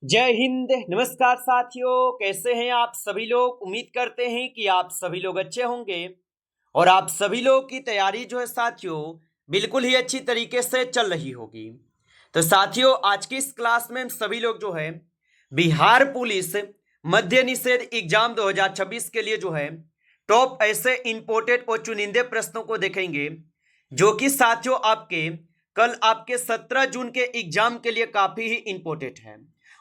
जय हिंद। नमस्कार साथियों, कैसे हैं आप सभी लोग। उम्मीद करते हैं कि आप सभी लोग अच्छे होंगे और आप सभी लोग की तैयारी जो है साथियों बिल्कुल ही अच्छी तरीके से चल रही होगी। तो साथियों, आज की इस क्लास में हम सभी लोग जो है बिहार पुलिस मद्य निषेध एग्जाम 2026 के लिए जो है टॉप ऐसे इंपोर्टेड और चुनिंदे प्रश्नों को देखेंगे जो कि साथियों आपके कल आपके 17 जून के एग्जाम के लिए काफी ही इंपोर्टेंट है।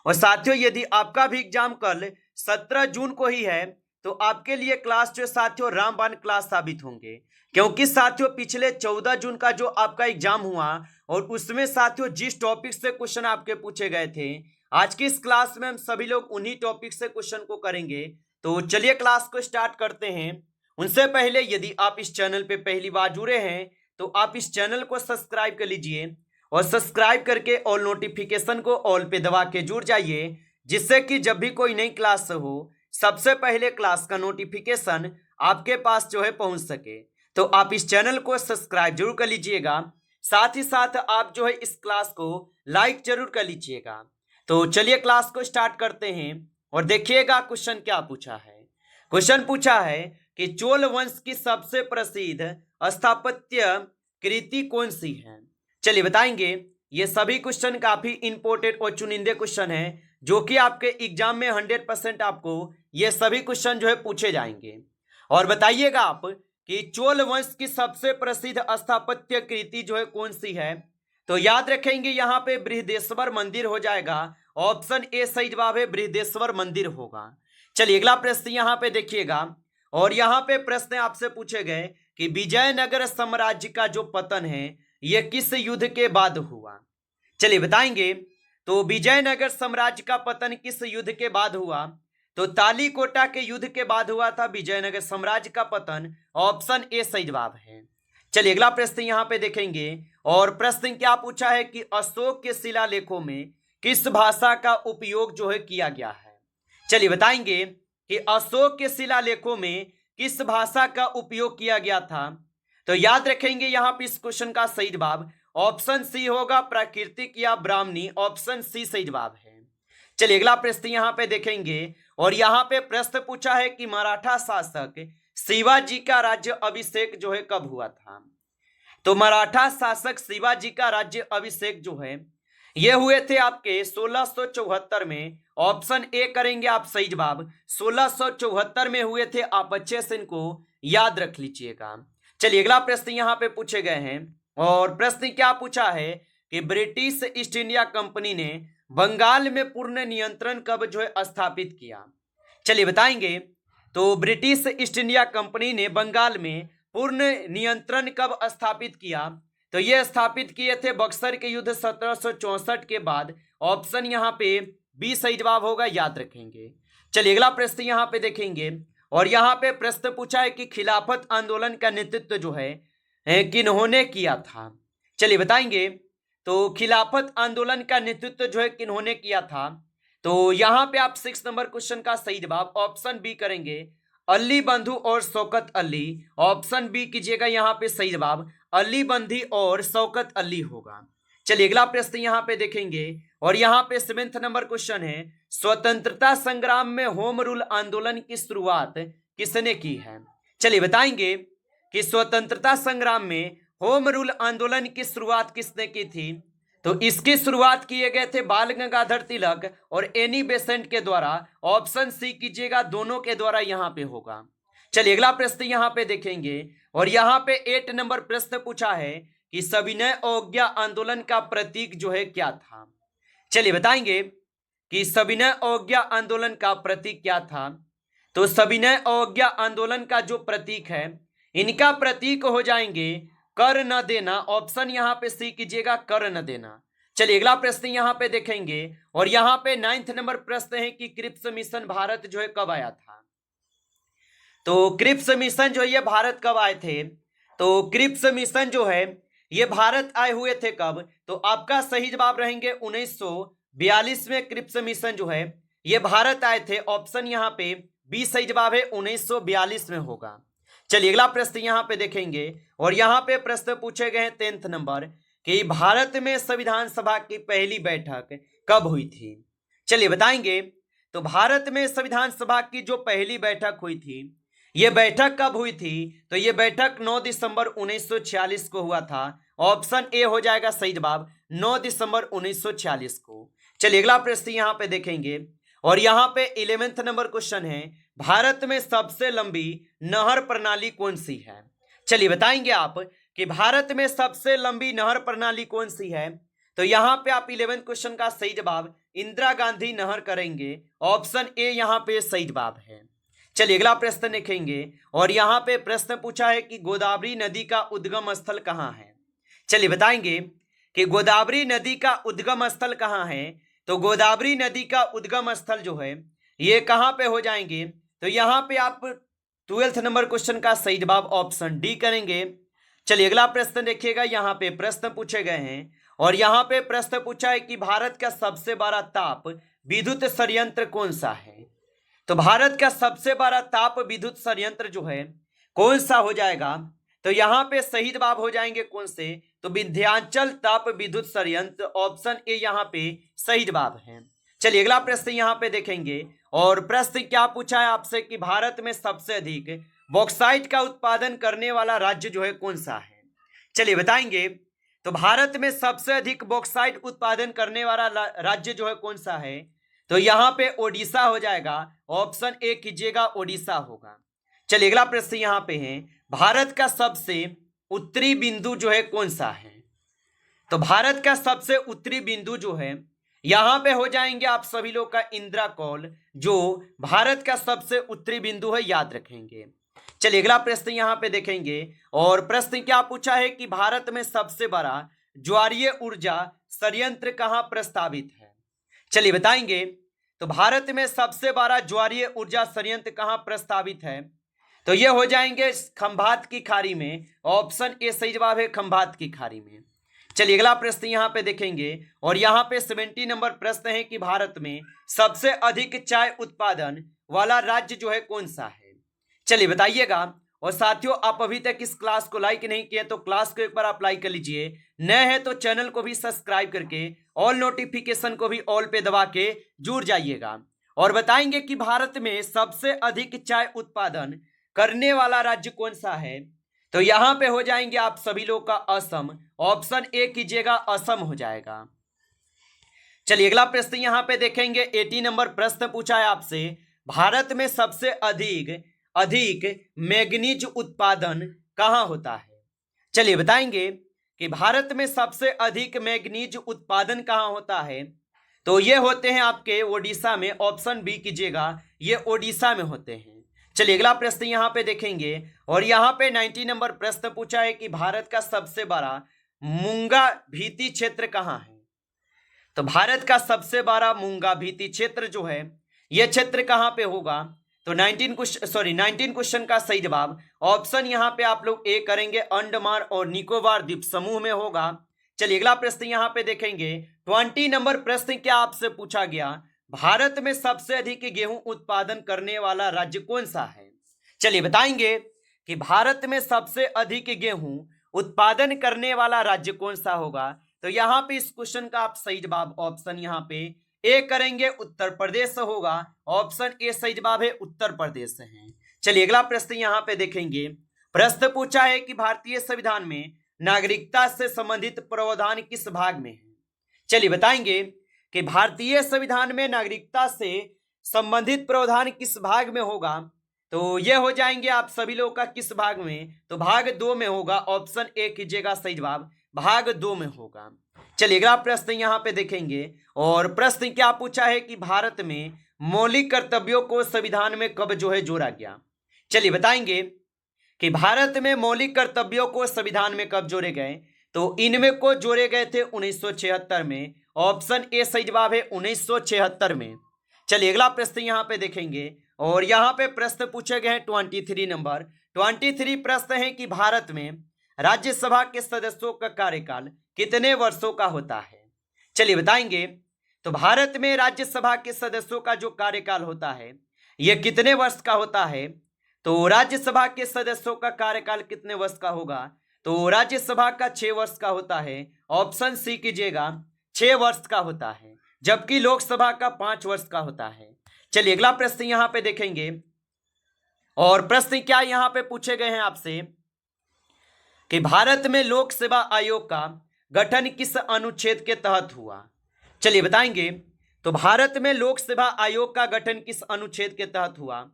और साथियों, यदि आपका भी एग्जाम कल 17 जून को ही है तो आपके लिए क्लास जो साथियों रामबाण क्लास साबित होंगे, क्योंकि साथियों पिछले 14 जून का जो आपका एग्जाम हुआ और उसमें साथियों जिस टॉपिक से क्वेश्चन आपके पूछे गए थे, आज की इस क्लास में हम सभी लोग उन्हीं टॉपिक से क्वेश्चन को करेंगे। तो चलिए क्लास को स्टार्ट करते हैं। उनसे पहले यदि आप इस चैनल पे पहली बार जुड़े हैं तो आप इस चैनल को सब्सक्राइब कर लीजिए और सब्सक्राइब करके ऑल नोटिफिकेशन को ऑल पे दबा के जुड़ जाइए, जिससे कि जब भी कोई नई क्लास हो सबसे पहले क्लास का नोटिफिकेशन आपके पास जो है पहुंच सके। तो आप इस चैनल को सब्सक्राइब जरूर कर लीजिएगा, साथ ही साथ आप जो है इस क्लास को लाइक जरूर कर लीजिएगा। तो चलिए क्लास को स्टार्ट करते हैं और देखिएगा क्वेश्चन क्या पूछा है। क्वेश्चन पूछा है कि चोल वंश की सबसे प्रसिद्ध स्थापत्य कृति कौन सी है। चलिए बताएंगे। ये सभी क्वेश्चन काफी इंपोर्टेंट और चुनिंदे क्वेश्चन है जो कि आपके एग्जाम में 100% आपको ये सभी क्वेश्चन जो है पूछे जाएंगे। और बताइएगा आप कि चोल वंश की सबसे प्रसिद्ध स्थापत्य कृति जो है कौन सी है। तो याद रखेंगे यहाँ पे बृहदेश्वर मंदिर हो जाएगा। ऑप्शन ए सही जवाब है, बृहदेश्वर मंदिर होगा। चलिए अगला प्रश्न यहाँ पे देखिएगा। और यहाँ पे प्रश्न आपसे पूछे गए कि विजयनगर साम्राज्य का जो पतन है यह किस युद्ध के बाद हुआ। चलिए बताएंगे। तो विजयनगर साम्राज्य का पतन किस युद्ध के बाद हुआ। तो तालीकोटा के युद्ध के बाद हुआ था विजयनगर साम्राज्य का पतन। ऑप्शन ए सही जवाब है। चलिए अगला प्रश्न यहाँ पे देखेंगे। और प्रश्न क्या पूछा है कि अशोक के शिलालेखों में किस भाषा का उपयोग जो है किया गया है। चलिए बताएंगे कि अशोक के शिलालेखों में किस भाषा का उपयोग किया गया था। तो याद रखेंगे यहाँ पे इस क्वेश्चन का सही जवाब ऑप्शन सी होगा, प्राकृतिक या ब्राह्मणी। ऑप्शन सी सही जवाब है। चलिए अगला प्रश्न यहाँ पे देखेंगे। और यहाँ पे प्रश्न पूछा है कि मराठा शासक शिवाजी का राज्य अभिषेक जो है कब हुआ था। तो मराठा शासक शिवाजी का राज्य अभिषेक जो है ये हुए थे आपके 1674 में। ऑप्शन ए करेंगे आप सही जवाब, 1674 में हुए थे। आप अच्छे से इनको याद रख लीजिएगा। चलिए अगला प्रश्न यहाँ पे पूछे गए हैं। और प्रश्न क्या पूछा है कि ब्रिटिश ईस्ट इंडिया कंपनी ने बंगाल में पूर्ण नियंत्रण कब जो है स्थापित किया। चलिए बताएंगे। तो ब्रिटिश ईस्ट इंडिया कंपनी ने बंगाल में पूर्ण नियंत्रण कब स्थापित किया। तो ये स्थापित किए थे बक्सर के युद्ध 1764 के बाद। ऑप्शन यहाँ पे बी सही जवाब होगा, याद रखेंगे। चलिए अगला प्रश्न यहाँ पे देखेंगे। और यहाँ पे प्रश्न पूछा है कि खिलाफत आंदोलन का नेतृत्व जो है किन्होंने किया था। चलिए बताएंगे। तो खिलाफत आंदोलन का नेतृत्व जो है किन्होंने किया था। तो यहाँ पे आप 6 नंबर क्वेश्चन का सही जवाब ऑप्शन बी करेंगे, अली बंधु और शौकत अली। ऑप्शन बी कीजिएगा, यहाँ पे सही जवाब अली बंधी और शौकत अली होगा। चलिए अगला प्रश्न यहाँ पे देखेंगे। और यहाँ पे 7 नंबर क्वेश्चन है, स्वतंत्रता संग्राम में होम रूल आंदोलन की शुरुआत किसने की है। चलिए बताएंगे कि स्वतंत्रता संग्राम में होम रूल आंदोलन की शुरुआत किसने की थी। तो इसकी शुरुआत किए गए थे बाल गंगाधर तिलक और एनी बेसेंट के द्वारा। ऑप्शन सी कीजिएगा, दोनों के द्वारा यहाँ पे होगा। चलिए अगला प्रश्न यहाँ पे देखेंगे। और यहाँ पे 8 नंबर प्रश्न पूछा है कि सविनय अवज्ञा आंदोलन का प्रतीक जो है क्या था। चलिए बताएंगे कि सविनय अवज्ञा आंदोलन का प्रतीक क्या था। तो सविनय अवज्ञा आंदोलन का जो प्रतीक है, इनका प्रतीक हो जाएंगे कर न देना। ऑप्शन यहाँ पे सी कीजिएगा, कर न देना। चलिए अगला प्रश्न यहाँ पे देखेंगे। और यहाँ पे 9 नंबर प्रश्न है कि क्रिप्स मिशन भारत जो है कब आया था। तो क्रिप्स मिशन जो है ये भारत कब आए थे। तो क्रिप्स मिशन जो है ये भारत आए हुए थे कब। तो आपका सही जवाब रहेंगे 1942 में क्रिप्स मिशन जो है ये भारत आए थे। ऑप्शन यहाँ पे बी सही जवाब है, 1942 में होगा। चलिए अगला प्रश्न यहाँ पे देखेंगे। और यहाँ पे प्रश्न पूछे गए हैं 10 नंबर कि भारत में संविधान सभा की पहली बैठक कब हुई थी। चलिए बताएंगे। तो भारत में संविधान सभा की जो पहली बैठक हुई थी, ये बैठक कब हुई थी? तो ये बैठक 9 दिसंबर 1946 को हुआ था। ऑप्शन ए हो जाएगा सही जवाब, 9 दिसंबर 1946 को। चलिए अगला प्रश्न यहाँ पे देखेंगे, और यहाँ पे 11th नंबर क्वेश्चन है, भारत में सबसे लंबी नहर प्रणाली कौन सी है? चलिए बताएंगे आप कि भारत में सबसे लंबी नहर प्रणाली कौन सी है। तो यहाँ पे आप 11th क्वेश्चन का सही जवाब इंदिरा गांधी नहर करेंगे। ऑप्शन ए यहाँ पे सही जवाब है। चलिए अगला प्रश्न देखेंगे, और यहाँ पे प्रश्न पूछा है कि गोदावरी नदी का उद्गम स्थल कहाँ है? चलिए बताएंगे कि गोदावरी नदी का उद्गम स्थल कहाँ है। तो गोदावरी नदी का उद्गम स्थल जो है ये कहाँ पे हो जाएंगे? तो यहाँ पे आप 12th नंबर क्वेश्चन का सही जवाब ऑप्शन डी करेंगे। चलिए अगला प्रश्न देखिएगा, यहाँ पे प्रश्न पूछे गए हैं, और यहाँ पे प्रश्न पूछा है कि भारत का सबसे बड़ा ताप विद्युत संयंत्र कौन सा है? तो भारत का सबसे बड़ा ताप विद्युत संयंत्र जो है कौन सा हो जाएगा? तो यहाँ पे सही जवाब हो जाएंगे कौन से? तो विंध्याचल ताप विद्युत संयंत्र। ऑप्शन ए यहाँ पे सही जवाब है। चलिए अगला प्रश्न यहाँ पे देखेंगे, और प्रश्न क्या पूछा है आपसे कि भारत में सबसे अधिक बॉक्साइट का उत्पादन करने वाला राज्य जो है कौन सा है? चलिए बताएंगे। तो भारत में सबसे अधिक बॉक्साइट उत्पादन करने वाला राज्य जो है कौन सा है? तो यहाँ पे ओडिशा हो जाएगा। ऑप्शन ए कीजिएगा, ओडिशा होगा। चलिए अगला प्रश्न यहाँ पे है, भारत का सबसे उत्तरी बिंदु जो है कौन सा है? तो भारत का सबसे उत्तरी बिंदु जो है यहाँ पे हो जाएंगे आप सभी लोग का इंदिरा कौल, जो भारत का सबसे उत्तरी बिंदु है, याद रखेंगे। चलिए अगला प्रश्न यहाँ पे देखेंगे, और प्रश्न क्या पूछा है कि भारत में सबसे बड़ा ज्वारीय ऊर्जा संयंत्र कहाँ प्रस्तावित है? चलिए बताएंगे। तो भारत में सबसे बड़ा ज्वारीय ऊर्जा संयंत्र कहाँ प्रस्तावित है? तो ये हो जाएंगे खंभात की खाड़ी में। ऑप्शन ए सही जवाब है, खंभात की खाड़ी में। चलिए अगला प्रश्न यहाँ पे देखेंगे, और यहाँ पे 70 नंबर प्रश्न है कि भारत में सबसे अधिक चाय उत्पादन वाला राज्य जो है कौन सा है? चलिए बताइएगा। और साथियों, आप अभी तक इस क्लास को लाइक नहीं किए तो क्लास को एक बार आप लाइक कर लीजिए। नए हैं तो चैनल को भी सब्सक्राइब करके ऑल नोटिफिकेशन को भी ऑल पे दबा के जुड़ जाइएगा। और बताएंगे कि भारत में सबसे अधिक चाय उत्पादन करने वाला राज्य कौन सा है? तो यहां पे हो जाएंगे आप सभी लोग का असम। ऑप्शन ए कीजिएगा, असम हो जाएगा। चलिए अगला प्रश्न यहां पे देखेंगे, 80 नंबर प्रश्न पूछा है आपसे, भारत में सबसे अधिक मैग्नीज उत्पादन कहां होता है? चलिए बताएंगे कि भारत में सबसे अधिक मैग्नीज उत्पादन कहां होता है। तो ये होते हैं आपके ओडिशा में। ऑप्शन बी कीजिएगा, ये ओडिशा में होते हैं। चलिए अगला प्रश्न यहाँ पे देखेंगे, और यहाँ पे 90 नंबर प्रश्न पूछा है कि भारत का सबसे बड़ा मूंगा भीति क्षेत्र कहाँ है? तो भारत का सबसे बड़ा मूंगा भीति क्षेत्र जो है यह क्षेत्र कहाँ पे होगा? तो 19 क्वेश्चन का सही जवाब ऑप्शन यहाँ पे आप लोग ए करेंगे, अंडमान और निकोबार द्वीप समूह में होगा। चलिए अगला प्रश्न यहाँ पे देखेंगे, 20 नंबर प्रश्न क्या आपसे पूछा गया, भारत में सबसे अधिक गेहूं उत्पादन करने वाला राज्य कौन सा है? चलिए बताएंगे कि भारत में सबसे अधिक गेहूं उत्पादन करने वाला राज्य कौन सा होगा। तो यहाँ पे इस क्वेश्चन का आप सही जवाब ऑप्शन यहाँ पे ए करेंगे, उत्तर प्रदेश होगा। ऑप्शन ए सही जवाब है, उत्तर प्रदेश है। चलिए अगला प्रश्न यहाँ पे देखेंगे, प्रश्न पूछा है कि भारतीय संविधान में नागरिकता से संबंधित प्रावधान किस भाग में है? चलिए बताएंगे कि भारतीय संविधान में नागरिकता से संबंधित प्रावधान किस भाग में होगा। तो ये हो जाएंगे आप सभी लोग का किस भाग में? तो भाग 2 में होगा। ऑप्शन ए कीजिएगा, सही जवाब भाग 2 में होगा। चलिए अगला प्रश्न यहाँ पे देखेंगे, और प्रश्न क्या पूछा है कि भारत में मौलिक कर्तव्यों को संविधान में कब जो है जोड़ा गया। चलिए बताएंगे कि भारत में मौलिक कर्तव्यों को संविधान में कब जोड़े गए। तो इनमें को जोड़े गए थे 1976 में। ऑप्शन ए सही जवाब है, 1976 में। चलिए अगला प्रश्न यहाँ पे देखेंगे, और यहाँ पे प्रश्न पूछे गए हैं 23 नंबर। 23 प्रश्न है कि भारत में राज्यसभा के सदस्यों का कार्यकाल कितने वर्षों का होता है। चलिए बताएंगे, तो भारत में राज्यसभा के सदस्यों का जो कार्यकाल होता है यह कितने वर्ष का होता है। तो राज्यसभा के सदस्यों का कार्यकाल कितने वर्ष का होगा। तो राज्यसभा का 6 वर्ष का होता है। ऑप्शन सी कीजिएगा, 6 वर्ष का होता है। जबकि लोकसभा का 5 वर्ष का होता है। चलिए अगला प्रश्न यहां पे देखेंगे, और प्रश्न क्या यहां पे पूछे गए हैं आपसे कि भारत में लोक सेवा आयोग का गठन किस अनुच्छेद के तहत हुआ। चलिए बताएंगे, तो भारत में लोक सेवा आयोग का गठन किस अनुच्छेद के तहत हुआ।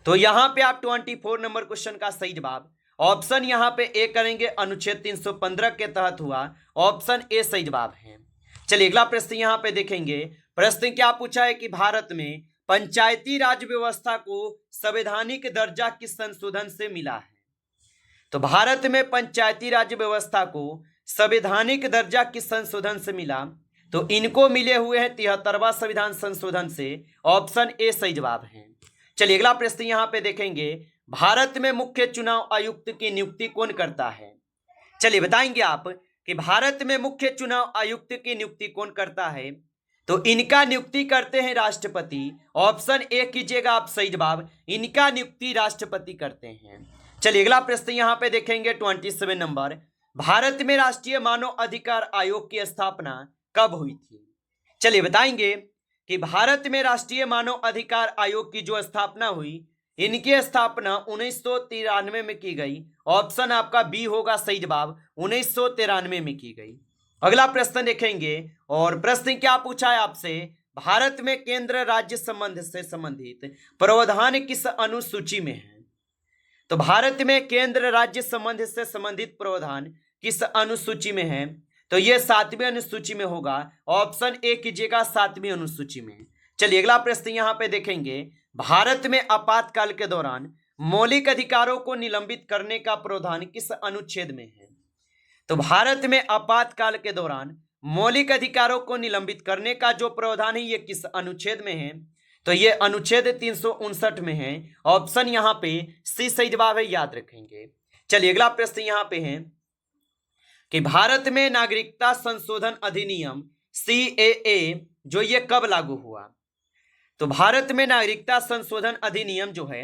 तो यहां पे आप 24 नंबर क्वेश्चन का सही जवाब ऑप्शन यहां पे ए करेंगे, अनुच्छेद 315 के तहत हुआ, ऑप्शन ए सही जवाब है। चलिए अगला प्रश्न यहां पे देखेंगे, प्रश्न क्या पूछा है कि भारत में पंचायती राज व्यवस्था को संवैधानिक दर्जा किस संशोधन से मिला है। तो भारत में पंचायती राज व्यवस्था को संवैधानिक दर्जा किस संशोधन से मिला। तो इनको मिले हुए हैं 73वां संविधान संशोधन से, ऑप्शन ए सही जवाब है। चलिए अगला प्रश्न यहां पे देखेंगे, भारत में मुख्य चुनाव आयुक्त की नियुक्ति कौन करता है। चलिए बताएंगे आप कि भारत में मुख्य चुनाव आयुक्त की नियुक्ति कौन करता है। तो इनका नियुक्ति करते हैं राष्ट्रपति, ऑप्शन ए कीजिएगा आप सही जवाब, इनका नियुक्ति राष्ट्रपति करते हैं। चलिए अगला प्रश्न यहां पे देखेंगे 27 नंबर, भारत में राष्ट्रीय मानव अधिकार आयोग की स्थापना कब हुई थी। चलिए बताएंगे कि भारत में राष्ट्रीय मानव अधिकार आयोग की जो स्थापना हुई, इनकी स्थापना 1993 में की गई, ऑप्शन आपका बी होगा सही जवाब, 1993 में की गई। अगला प्रश्न देखेंगे, और प्रश्न क्या पूछा है आपसे, भारत में केंद्र राज्य संबंध से संबंधित प्रावधान किस अनुसूची में है। तो भारत में केंद्र राज्य संबंध से संबंधित प्रावधान किस अनुसूची में है। तो यह 7वीं अनुसूची में होगा, ऑप्शन ए कीजिएगा 7वीं अनुसूची में। चलिए अगला प्रश्न यहां पे देखेंगे, भारत में आपातकाल के दौरान मौलिक अधिकारों को निलंबित करने का प्रावधान किस अनुच्छेद में है। तो भारत में आपातकाल के दौरान मौलिक अधिकारों को निलंबित करने का जो प्रावधान है, ये किस अनुच्छेद में है। तो ये अनुच्छेद 359 में है, ऑप्शन यहां पे सी सही जवाब है, याद रखेंगे। चलिए अगला प्रश्न यहां पे है कि भारत में नागरिकता संशोधन अधिनियम CAA जो ये कब लागू हुआ। तो भारत में नागरिकता संशोधन अधिनियम जो है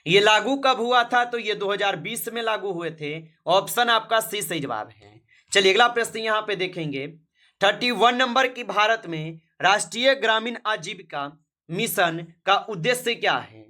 ये लागू कब हुआ था। तो ये 2020 में लागू हुए थे, ऑप्शन आपका सी सही जवाब है। चलिए अगला प्रश्न यहां पे देखेंगे 31 नंबर की, भारत में राष्ट्रीय ग्रामीण आजीविका मिशन का उद्देश्य क्या है।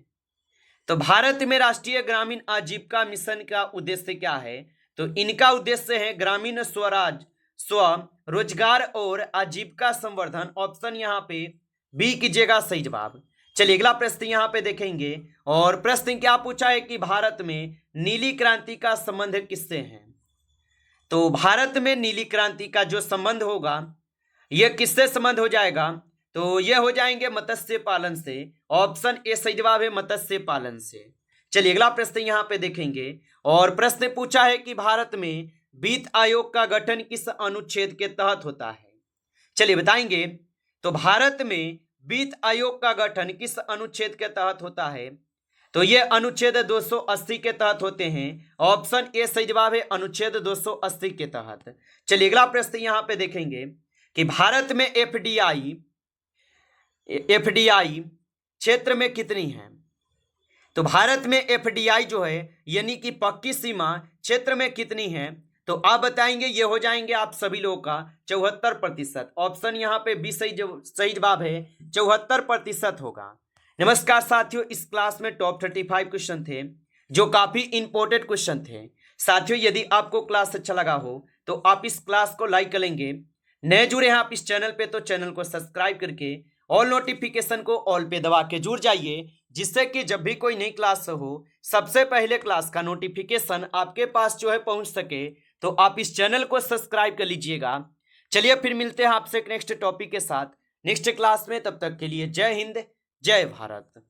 तो भारत में राष्ट्रीय ग्रामीण आजीविका मिशन का उद्देश्य क्या है। तो इनका उद्देश्य है ग्रामीण स्वराज, स्वरोजगार और आजीविका संवर्धन, ऑप्शन यहां पे बी कीजिएगा सही जवाब। चलिए अगला प्रश्न यहां पे देखेंगे, और प्रश्न क्या पूछा है कि भारत में नीली क्रांति का संबंध किससे है। तो भारत में नीली क्रांति का जो संबंध होगा, यह किससे संबंध हो जाएगा। तो यह हो जाएंगे मत्स्य पालन से, ऑप्शन ए सही जवाब है, मत्स्य पालन से। चलिए अगला प्रश्न यहां पे देखेंगे, और प्रश्न पूछा है कि भारत में वित्त आयोग का गठन किस अनुच्छेद के तहत होता है। चलिए बताएंगे, तो भारत में वित्त आयोग का गठन किस अनुच्छेद के तहत होता है। तो यह अनुच्छेद 280 के तहत होते हैं, ऑप्शन ए सही जवाब है, अनुच्छेद 280 के तहत। चलिए अगला प्रश्न यहां पे देखेंगे कि भारत में एफडीआई क्षेत्र में कितनी है। तो भारत में एफडीआई जो है यानी कि पक्की सीमा क्षेत्र में कितनी है। तो आप बताएंगे, ये हो जाएंगे आप सभी लोगों का 74%, ऑप्शन यहाँ पे बी सही जवाब है, 74% होगा। नमस्कार साथियों, इस क्लास में टॉप 35 क्वेश्चन थे जो काफी इंपॉर्टेंट क्वेश्चन थे। साथियों यदि आपको क्लास अच्छा लगा हो तो आप इस क्लास को लाइक करेंगे, नए जुड़े हैं आप इस चैनल पे तो चैनल को सब्सक्राइब करके ऑल नोटिफिकेशन को ऑल पे दबा के जुड़ जाइए, जिससे कि जब भी कोई नई क्लास हो सबसे पहले क्लास का नोटिफिकेशन आपके पास जो है पहुंच सके। तो आप इस चैनल को सब्सक्राइब कर लीजिएगा। चलिए फिर मिलते हैं आपसे नेक्स्ट टॉपिक के साथ नेक्स्ट क्लास में, तब तक के लिए जय हिंद जय भारत।